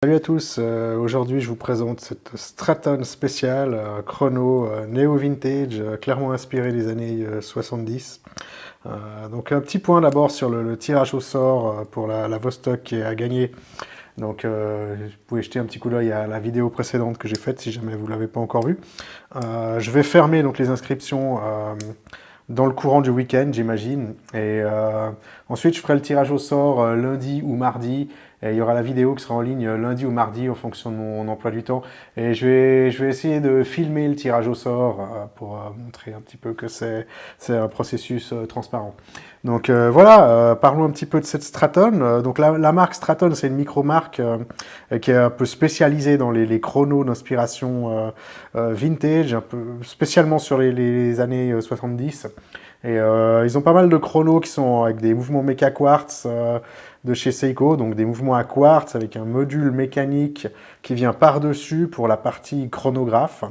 Salut à tous, aujourd'hui je vous présente cette Straton spéciale chrono néo-vintage, clairement inspiré des années 70. Donc un petit point d'abord sur le tirage au sort pour la Vostok qui est à gagner. Donc vous pouvez jeter un petit coup d'œil à la vidéo précédente que j'ai faite si jamais vous ne l'avez pas encore vue. Je vais fermer donc les inscriptions dans le courant du week-end, j'imagine. Et ensuite, je ferai le tirage au sort lundi ou mardi. Et il y aura la vidéo qui sera en ligne lundi ou mardi en fonction de mon emploi du temps. Et je vais essayer de filmer le tirage au sort pour montrer un petit peu que c'est un processus transparent. Donc voilà, parlons un petit peu de cette Straton. Donc la marque Straton, c'est une micro-marque qui est un peu spécialisée dans les chronos d'inspiration vintage, un peu spécialement sur les années 70. Et ils ont pas mal de chronos qui sont avec des mouvements méca quartz de chez Seiko, donc des mouvements à quartz avec un module mécanique qui vient par-dessus pour la partie chronographe.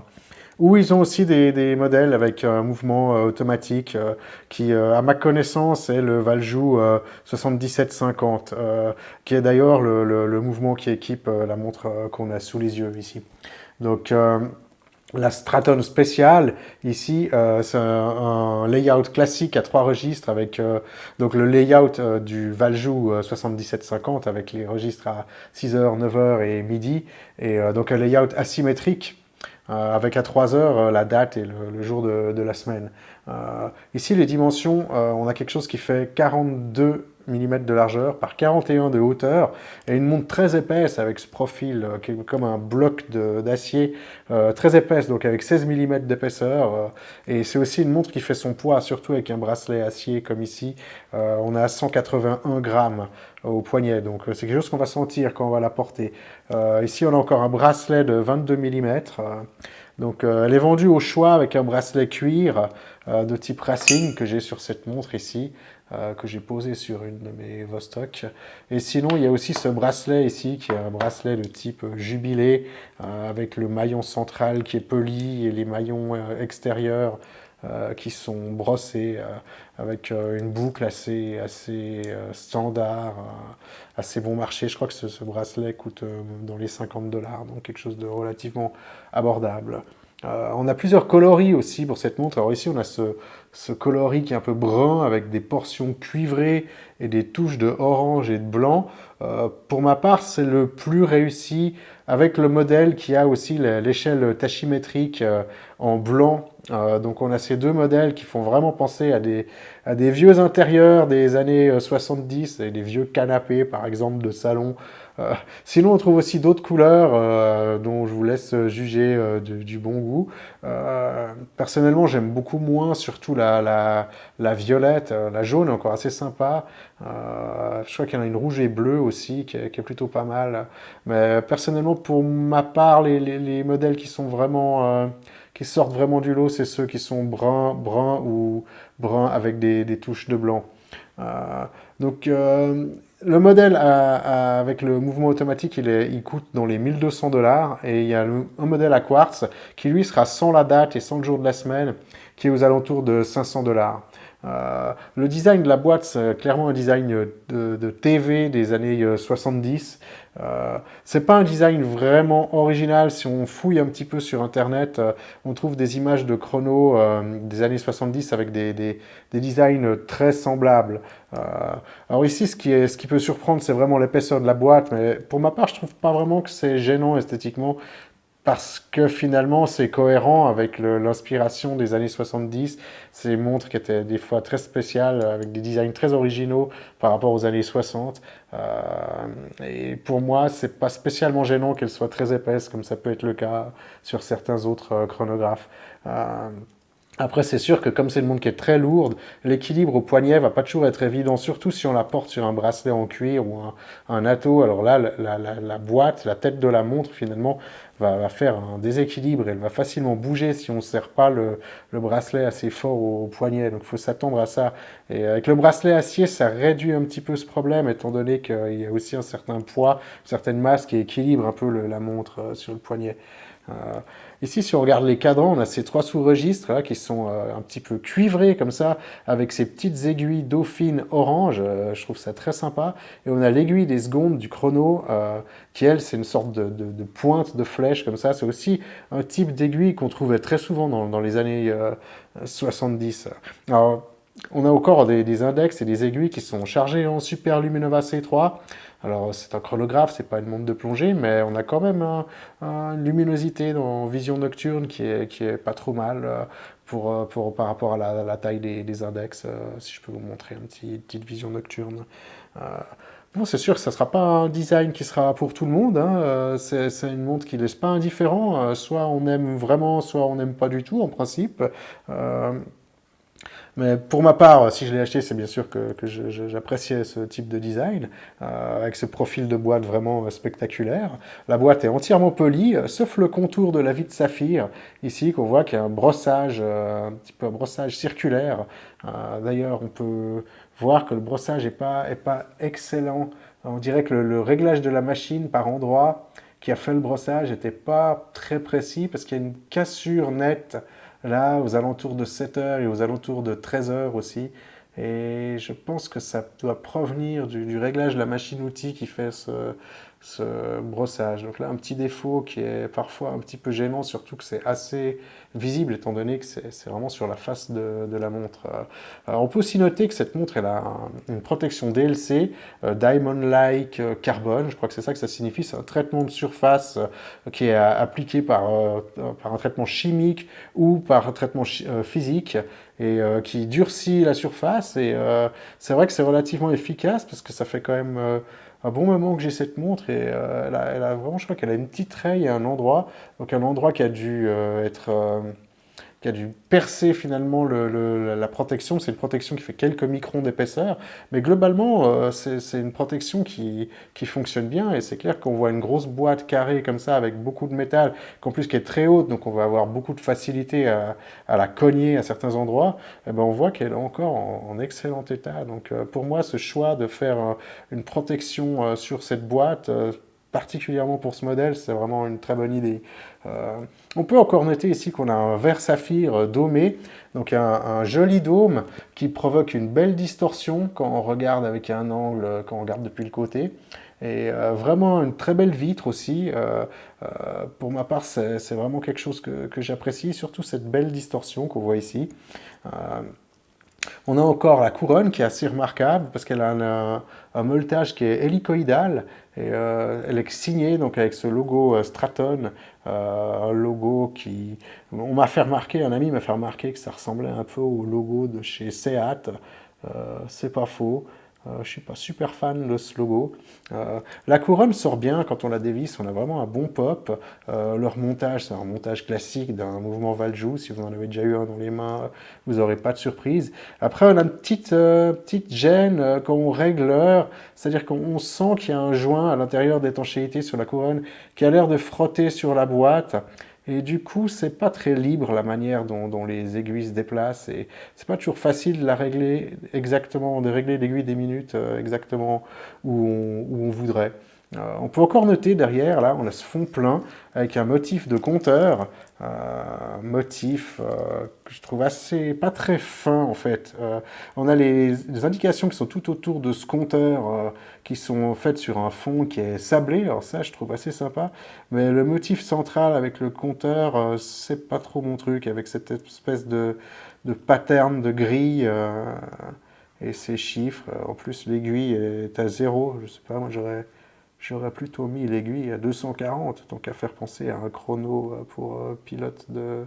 Ou ils ont aussi des modèles avec un mouvement automatique qui, à ma connaissance, est le Valjoux 7750, qui est d'ailleurs le mouvement qui équipe la montre qu'on a sous les yeux ici. Donc la Straton spéciale, ici, c'est un layout classique à 3 registres avec donc le layout du Valjoux 7750 avec les registres à 6h, 9h et midi, et donc un layout asymétrique avec à 3 heures la date et le jour de la semaine. Ici, les dimensions, on a quelque chose qui fait 42 mm de largeur par 41 de hauteur et une montre très épaisse avec ce profil qui est comme un bloc d'acier très épaisse, donc avec 16 mm d'épaisseur. Et c'est aussi une montre qui fait son poids, surtout avec un bracelet acier comme ici. On a 181 grammes au poignet, donc c'est quelque chose qu'on va sentir quand on va la porter. Ici, on a encore un bracelet de 22 mm. Donc, elle est vendue au choix avec un bracelet cuir de type racing que j'ai sur cette montre ici, que j'ai posé sur une de mes Vostok. Et sinon, il y a aussi ce bracelet ici, qui est un bracelet de type jubilé, avec le maillon central qui est poli et les maillons extérieurs qui sont brossés avec une boucle assez standard, assez bon marché. Je crois que ce bracelet coûte dans les 50 $, donc quelque chose de relativement abordable. On a plusieurs coloris aussi pour cette montre. Alors ici, on a ce coloris qui est un peu brun avec des portions cuivrées et des touches de orange et de blanc. Pour ma part, c'est le plus réussi avec le modèle qui a aussi l'échelle tachymétrique en blanc. Donc on a ces deux modèles qui font vraiment penser à des vieux intérieurs des années 70 et des vieux canapés par exemple de salon. Sinon on trouve aussi d'autres couleurs dont je vous laisse juger du bon goût. Personnellement j'aime beaucoup moins surtout la violette, la jaune est encore assez sympa. Je crois qu'il y en a une rouge et bleue aussi qui est plutôt pas mal. Mais personnellement pour ma part les modèles qui sont vraiment qui sortent vraiment du lot, c'est ceux qui sont bruns ou bruns avec des touches de blanc. Donc le modèle avec le mouvement automatique, il coûte dans les 1200 $. Et il y a un modèle à quartz qui lui sera sans la date et sans le jour de la semaine, qui est aux alentours de 500 $. Le design de la boîte, c'est clairement un design de TV des années 70. C'est pas un design vraiment original. Si on fouille un petit peu sur internet, on trouve des images de chrono des années 70 avec des designs très semblables. Alors ici, ce qui peut surprendre, c'est vraiment l'épaisseur de la boîte, mais pour ma part, je trouve pas vraiment que c'est gênant esthétiquement. Parce que finalement, c'est cohérent avec l'inspiration des années 70. Ces montres qui étaient des fois très spéciales, avec des designs très originaux par rapport aux années 60. Et pour moi, c'est pas spécialement gênant qu'elles soient très épaisses, comme ça peut être le cas sur certains autres chronographes. Après, c'est sûr que comme c'est une montre qui est très lourde, l'équilibre au poignet va pas toujours être évident, surtout si on la porte sur un bracelet en cuir ou un atto. Alors là, la boîte, la tête de la montre, finalement, va faire un déséquilibre. Elle va facilement bouger si on ne serre pas le bracelet assez fort au poignet. Donc, il faut s'attendre à ça. Et avec le bracelet acier, ça réduit un petit peu ce problème, étant donné qu'il y a aussi un certain poids, une certaine masse qui équilibre un peu la montre sur le poignet. Euh, Ici, si on regarde les cadrans, on a ces 3 sous-registres là, qui sont un petit peu cuivrés comme ça, avec ces petites aiguilles dauphines orange. Je trouve ça très sympa. Et on a l'aiguille des secondes du chrono, qui elle, c'est une sorte de pointe de flèche comme ça. C'est aussi un type d'aiguille qu'on trouvait très souvent dans les années 70. Alors, on a encore des index et des aiguilles qui sont chargés en super luminova C3. Alors, c'est un chronographe, c'est pas une montre de plongée, mais on a quand même une luminosité dans vision nocturne qui est pas trop mal par rapport à la taille des index. Si je peux vous montrer une petite vision nocturne. Euh, Bon, c'est sûr que ça ne sera pas un design qui sera pour tout le monde, hein. C'est une montre qui ne laisse pas indifférent. Soit on aime vraiment, soit on n'aime pas du tout, en principe. Euh, mais pour ma part, si je l'ai acheté, c'est bien sûr que j'appréciais ce type de design, avec ce profil de boîte vraiment spectaculaire. La boîte est entièrement polie, sauf le contour de la vitre saphir, ici, qu'on voit qu'il y a un brossage, un petit peu un brossage circulaire. D'ailleurs, on peut voir que le brossage est pas excellent. On dirait que le réglage de la machine par endroit qui a fait le brossage n'était pas très précis, parce qu'il y a une cassure nette là, aux alentours de 7 heures et aux alentours de 13 heures aussi. Et je pense que ça doit provenir du réglage de la machine-outil qui fait ce brossage. Donc là, un petit défaut qui est parfois un petit peu gênant, surtout que c'est assez visible étant donné que c'est vraiment sur la face de la montre. Alors on peut aussi noter que cette montre elle a une protection DLC, Diamond-like carbone, je crois que c'est ça que ça signifie, c'est un traitement de surface qui est appliqué par un traitement chimique ou par un traitement physique et qui durcit la surface. Et c'est vrai que c'est relativement efficace parce que ça fait quand même un bon moment que j'ai cette montre et elle a vraiment, je crois qu'elle a une petite raie à un endroit, donc un endroit qui a dû qui a dû percer finalement la protection. C'est une protection qui fait quelques microns d'épaisseur, mais globalement, c'est une protection qui fonctionne bien, et c'est clair qu'on voit une grosse boîte carrée comme ça, avec beaucoup de métal, qu'en plus qui est très haute, donc on va avoir beaucoup de facilité à la cogner à certains endroits. Et ben on voit qu'elle est encore en excellent état. Donc pour moi, ce choix de faire une protection sur cette boîte, particulièrement pour ce modèle, c'est vraiment une très bonne idée. Euh, on peut encore noter ici qu'on a un verre saphir domé, donc un joli dôme qui provoque une belle distorsion quand on regarde avec un angle, quand on regarde depuis le côté. Et vraiment une très belle vitre aussi. Pour ma part, c'est vraiment quelque chose que j'apprécie, surtout cette belle distorsion qu'on voit ici. Euh, on a encore la couronne qui est assez remarquable parce qu'elle a un molletage qui est hélicoïdal et elle est signée donc avec ce logo Straton, un logo qui... On m'a fait remarquer, un ami m'a fait remarquer que ça ressemblait un peu au logo de chez Seat. C'est pas faux. Je suis pas super fan de ce logo. La couronne sort bien quand on la dévisse, on a vraiment un bon pop. Leur montage, c'est un montage classique d'un mouvement Valjoux. Si vous en avez déjà eu un dans les mains, vous n'aurez pas de surprise. Après, on a une petite gêne quand on règle l'heure, c'est-à-dire qu'on sent qu'il y a un joint à l'intérieur d'étanchéité sur la couronne qui a l'air de frotter sur la boîte. Et du coup, c'est pas très libre la manière dont les aiguilles se déplacent. Et c'est pas toujours facile de la régler exactement, de régler l'aiguille des minutes exactement où on voudrait. On peut encore noter derrière, là, on a ce fond plein avec un motif de compteur, un motif que je trouve assez, pas très fin en fait. On a les indications qui sont tout autour de ce compteur, qui sont faites sur un fond qui est sablé, alors ça je trouve assez sympa, mais le motif central avec le compteur, c'est pas trop mon truc, avec cette espèce de pattern de grille et ces chiffres. En plus l'aiguille est à 0, je sais pas, moi j'aurais plutôt mis l'aiguille à 240, tant qu'à faire penser à un chrono pour pilote de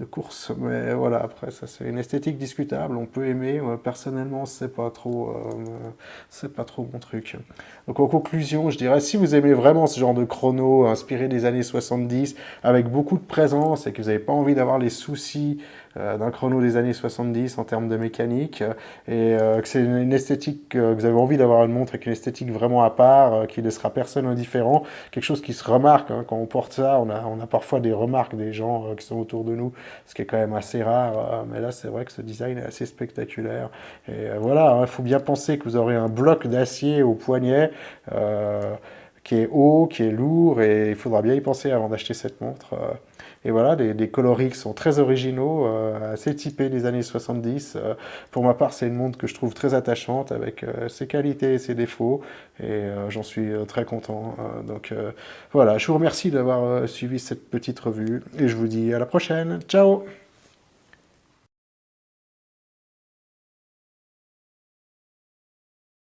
course. Mais voilà, après, ça c'est une esthétique discutable, on peut aimer. Personnellement, c'est pas trop mon truc. Donc en conclusion, je dirais, si vous aimez vraiment ce genre de chrono inspiré des années 70, avec beaucoup de présence et que vous n'avez pas envie d'avoir les soucis d'un chrono des années 70 en termes de mécanique, et que c'est une esthétique, que vous avez envie d'avoir une montre avec une esthétique vraiment à part, qui laissera personne indifférent, quelque chose qui se remarque, hein, quand on porte ça, on a parfois des remarques des gens qui sont autour de nous, ce qui est quand même assez rare, mais là c'est vrai que ce design est assez spectaculaire. Et voilà, il faut bien penser que vous aurez un bloc d'acier au poignet, qui est haut, qui est lourd, et il faudra bien y penser avant d'acheter cette montre. Et voilà, des coloris qui sont très originaux, assez typés des années 70. Pour ma part, c'est une montre que je trouve très attachante, avec ses qualités et ses défauts, et j'en suis très content. Donc voilà, je vous remercie d'avoir suivi cette petite revue, et je vous dis à la prochaine. Ciao!